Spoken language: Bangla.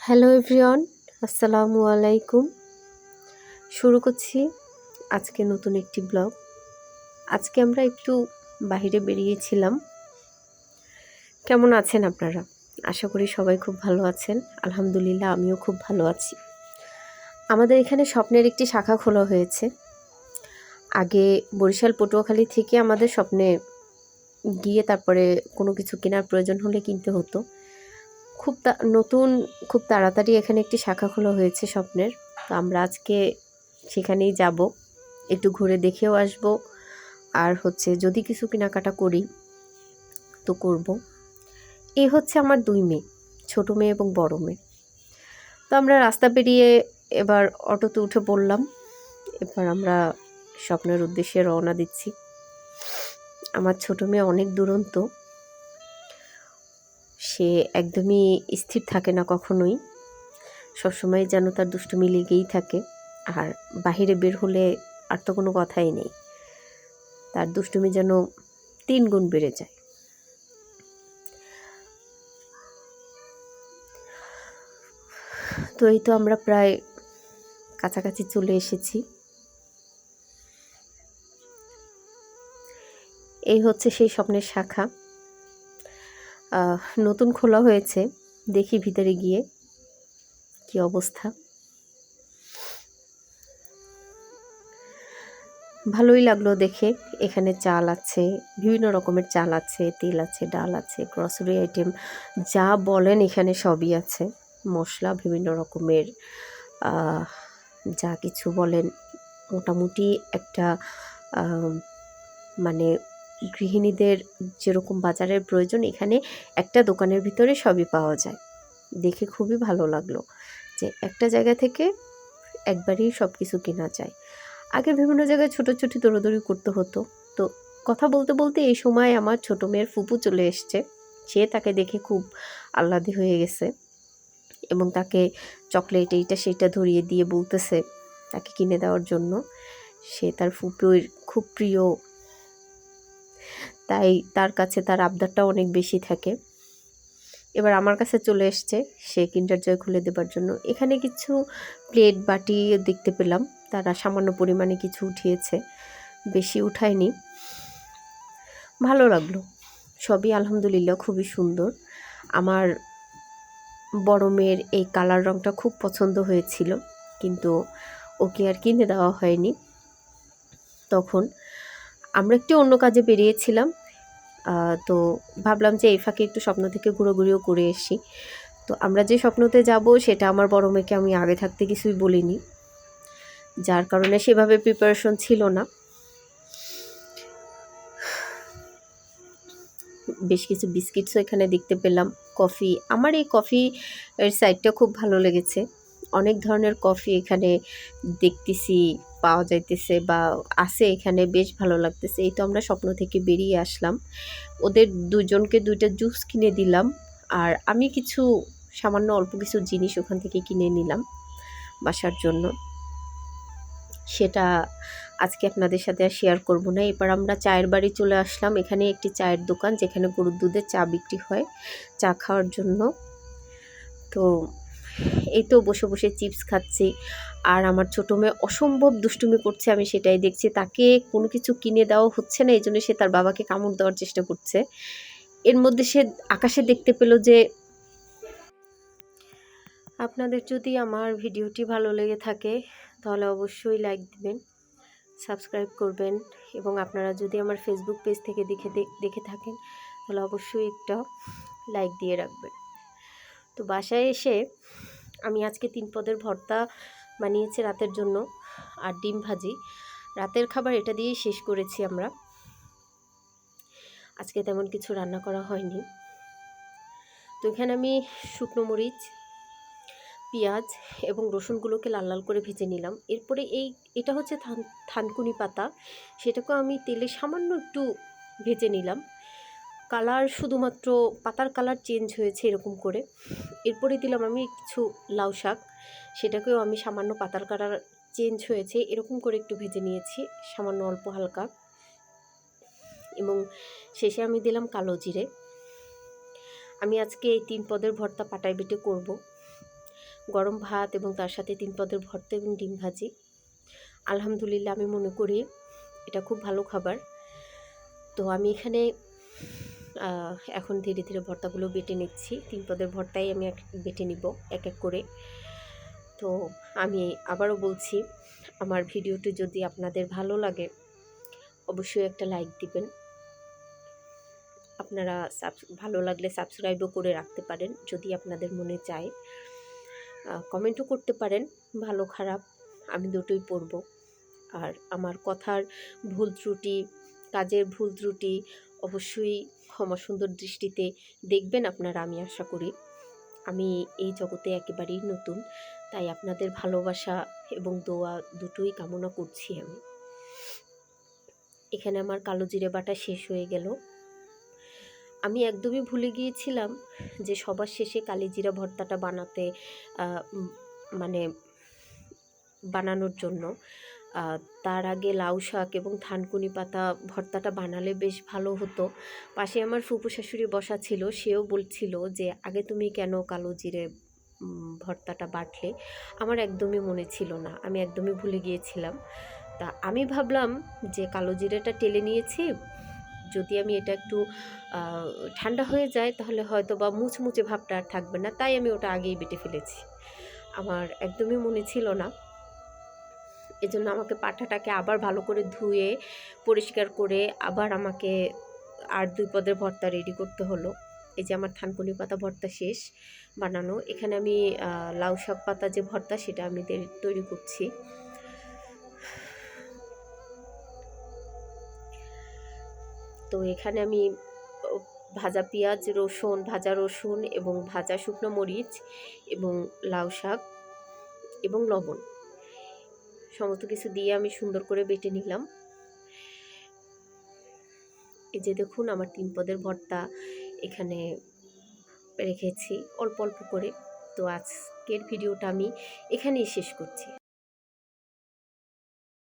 হ্যালো এভরিওয়ান, আসসালামু আলাইকুম। শুরু করছি আজকে নতুন একটি ব্লগ। আজকে আমরা একটু বাইরে বেরিয়েছিলাম। কেমন আছেন আপনারা? আশা করি সবাই খুব ভালো আছেন। আলহামদুলিল্লাহ, আমিও খুব ভালো আছি। আমাদের এখানে স্বপ্নের একটি শাখা খোলা হয়েছে। আগে বরিশাল পটুয়াখালী থেকে আমাদের স্বপ্নে গিয়ে তারপরে কোনো কিছু কেনার প্রয়োজন হলে কিনতে হতো। খুব তাড়াতাড়ি এখানে একটি শাখা খোলা হয়েছে স্বপ্নের। তো আমরা আজকে সেখানেই যাব, একটু ঘুরে দেখেও আসব। আর যদি কিছু কেনাকাটা করি তো করব। এই হচ্ছে আমার দুই মেয়ে, ছোট মেয়ে এবং বড় মেয়ে। তো আমরা রাস্তা পেরিয়ে এবার অটোতে উঠে পড়লাম। এবার আমরা স্বপ্নের উদ্দেশ্যে রওনা দিচ্ছি। আমার ছোট মেয়ে অনেক দুরন্ত, সে একদমই স্থির থাকে না কখনোই। সবসময় যেন তার দুষ্টুমি লেগেই থাকে। আর বাহিরে বের হলে আর তো কোনো কথাই নেই, তার দুষ্টুমি যেন 3 গুণ বেড়ে যায়। তো এই তো আমরা প্রায় কাছাকাছি চলে এসেছি। এই হচ্ছে সেই স্বপ্নের শাখা। নতুন খোলা হয়েছে, দেখি ভিতরে গিয়ে কি অবস্থা। ভালোই লাগলো দেখে। এখানে চাল আছে, বিভিন্ন রকমের চাল আছে, তেল আছে, ডাল আছে, গ্রসারি আইটেম যা বলেন এখানে সবই আছে। মশলা বিভিন্ন রকমের, যা কিছু বলেন মোটামুটি একটা মানে গৃহিণীদের যেরকম বাজারের প্রয়োজন এখানে একটা দোকানের ভিতরে সবই পাওয়া যায়। দেখে খুবই ভালো লাগলো যে একটা জায়গা থেকে একবারেই সব কিছু কেনা যায়। আগে বিভিন্ন জায়গায় ছোটোছুটি দৌড়াদৌড়ি করতে হতো। তো কথা বলতে বলতে এই সময় আমার ছোটো মেয়ের ফুপু চলে এসছে। সে তাকে দেখে খুব আহ্লাদী হয়ে গেছে এবং তাকে চকলেট এইটা সেটা ধরিয়ে দিয়ে বলতেছে তাকে কিনে দেওয়ার জন্য। সে তার ফুপুর খুব প্রিয়, তাই তার কাছে তার আবদারটাও অনেক বেশি থাকে। এবার আমার কাছে চলে এসছে সে কিন্ডার জয় খুলে দেবার জন্য। এখানে কিছু প্লেট বাটি দেখতে পেলাম, তারা সামান্য পরিমাণে কিছু উঠিয়েছে, বেশি উঠায়নি। ভালো লাগলো, সবই আলহামদুলিল্লাহ খুবই সুন্দর। আমার বড় মেয়ের এই কালার রঙটা খুব পছন্দ হয়েছিল, কিন্তু ওকে আর কিনে দেওয়া হয়নি। তখন আমরা একটু অন্য কাজে বেরিয়েছিলাম, তো ভাবলাম যে এই ফাঁকে একটু স্বপ্ন থেকে ঘুরোঘুরিও করে এসি। তো আমরা যে স্বপ্নতে যাব সেটা আমার বড় মেয়েকে আমি আগে থাকতে কিছুই বলিনি, যার কারণে সেভাবে প্রিপারেশন ছিল না। বেশ কিছু বিস্কিটসও এখানে দেখতে পেলাম, কফি। আমার এই কফি এর সাইডটা খুব ভালো লেগেছে। অনেক ধরনের কফি এখানে দেখতেছি পাওয়া যাইতেছে বা আছে এখানে, বেশ ভালো লাগতেছে। এই তো আমরা স্বপ্ন থেকে বেরিয়ে আসলাম, ওদের দুজনকে 2টা জুস কিনে দিলাম। আর আমি কিছু সামান্য অল্প কিছু জিনিস ওখান থেকে কিনে নিলাম বাসার জন্য। সেটা আজকে আপনাদের সাথে আর শেয়ার করব না। এবার আমরা চায়ের বাড়ি চলে আসলাম। এখানে একটি চায়ের দোকান যেখানে গরুর দুধের চা বিক্রি হয়, চা খাওয়ার জন্য। তো এই তো বসে বসে চিপস খাচ্ছি। আর আমার ছোটো মেয়ে অসম্ভব দুষ্টুমি করছে, আমি সেটাই দেখছি। তাকে কোনো কিছু কিনে দেওয়া হচ্ছে না, এই জন্য সে তার বাবাকে কামড় দেওয়ার চেষ্টা করছে। এর মধ্যে সে আকাশে দেখতে পেল যে। আপনাদের যদি আমার ভিডিওটি ভালো লেগে থাকে তাহলে অবশ্যই লাইক দিবেন, সাবস্ক্রাইব করবেন, এবং আপনারা যদি আমার ফেসবুক পেজ থেকে দেখে থাকেন তাহলে অবশ্যই একটা লাইক দিয়ে রাখবেন। তো বাসায় এসে আমি আজকে 3 পদের ভর্তা বানিয়েছি রাতের জন্য, আর ডিম ভাজি। রাতের খাবার এটা দিয়েই শেষ করেছি আমরা, আজকে তেমন কিছু রান্না করা হয়নি। তো এখানে আমি শুকনো মরিচ, পেঁয়াজ এবং রসুনগুলোকে লাল লাল করে ভেজে নিলাম। এরপরে এটা হচ্ছে থানকুনি পাতা, সেটাকেও আমি তেলে সামান্য একটু ভেজে নিলাম। কালার শুধুমাত্র পাতার কালার চেঞ্জ হয়েছে এরকম করে। এরপরে দিলাম আমি কিছু লাউ শাক, সেটাকেও আমি সামান্য পাতার কালার চেঞ্জ হয়েছে এরকম করে একটু ভেজে নিয়েছি, সামান্য অল্প হালকা। এবং শেষে আমি দিলাম কালো জিরে। আমি আজকে এই 3 পদের ভর্তা পাটায় বেটে করব। গরম ভাত এবং তার সাথে 3 পদের ভর্তা এবং ডিম ভাজি। আলহামদুলিল্লাহ আমি মনে করি এটা খুব ভালো খাবার। তো আমি এখানে এখন ধীরে ধীরে ভর্তাগুলো বেটে নিচ্ছি। 3 পদের ভর্তাই আমি বেটে নিব এক এক করে। তো আমি আবারও বলছি, আমার ভিডিওটি যদি আপনাদের ভালো লাগে অবশ্যই একটা লাইক দিবেন। আপনারা ভালো লাগলে সাবস্ক্রাইবও করে রাখতে পারেন যদি আপনাদের মনে চায়। কমেন্টও করতে পারেন, ভালো খারাপ আমি দুটোই পড়ব। আর আমার কথার ভুল ত্রুটি, কাজের ভুল ত্রুটি অবশ্যই ক্ষমা সুন্দর দৃষ্টিতে দেখবেন আপনারা, আমি আশা করি। আমি এই জগতে একেবারেই নতুন, তাই আপনাদের ভালোবাসা এবং দোয়া দুটোই কামনা করছি আমি। এখানে আমার কালো জিরে বাটা শেষ হয়ে গেল। আমি একদমই ভুলে গিয়েছিলাম যে সবার শেষে কালিজিরা ভর্তাটা মানে বানানোর জন্য তার আগে লাউ শাক এবং থানকুনি পাতা ভর্তাটা বানালে বেশ ভালো হতো। পাশে আমার ফুপু শাশুড়ি বসা ছিল, সেও বলছিল যে আগে তুমি কেন কালো জিরে ভর্তাটা বাটলে। আমার একদমই মনে ছিল না, আমি একদমই ভুলে গিয়েছিলাম। তা আমি ভাবলাম যে কালো জিরেটা টেলে নিয়েছি, যদি আমি এটা একটু ঠান্ডা হয়ে যায় তাহলে হয়তো বা মুচমুচে ভাবটা আর থাকবে না, তাই আমি ওটা আগেই বেটে ফেলেছি। আমার একদমই মনে ছিল না, এজন্য আমাকে পাঠাটাকে আবার ভালো করে ধুয়ে পরিষ্কার করে আবার আমাকে আর 2 পদের ভর্তা রেডি করতে হলো। এই যে আমার থানকুনি পাতা ভর্তা শেষ বানানো। এখানে আমি লাউ শাক পাতা যে ভর্তা সেটা আমি তৈরি করছি। তো এখানে আমি ভাজা পেঁয়াজ, ভাজা রসুন এবং ভাজা শুকনো মরিচ এবং লাউ শাক এবং লবণ সমস্ত কিছু দিয়ে আমি সুন্দর করে বেটে নিলাম। এই যে দেখুন আমার 3 পদের ভর্তা এখানে রেখেছি অল্প অল্প করে। তো আজকের ভিডিওটা আমি এখানেই শেষ করছি।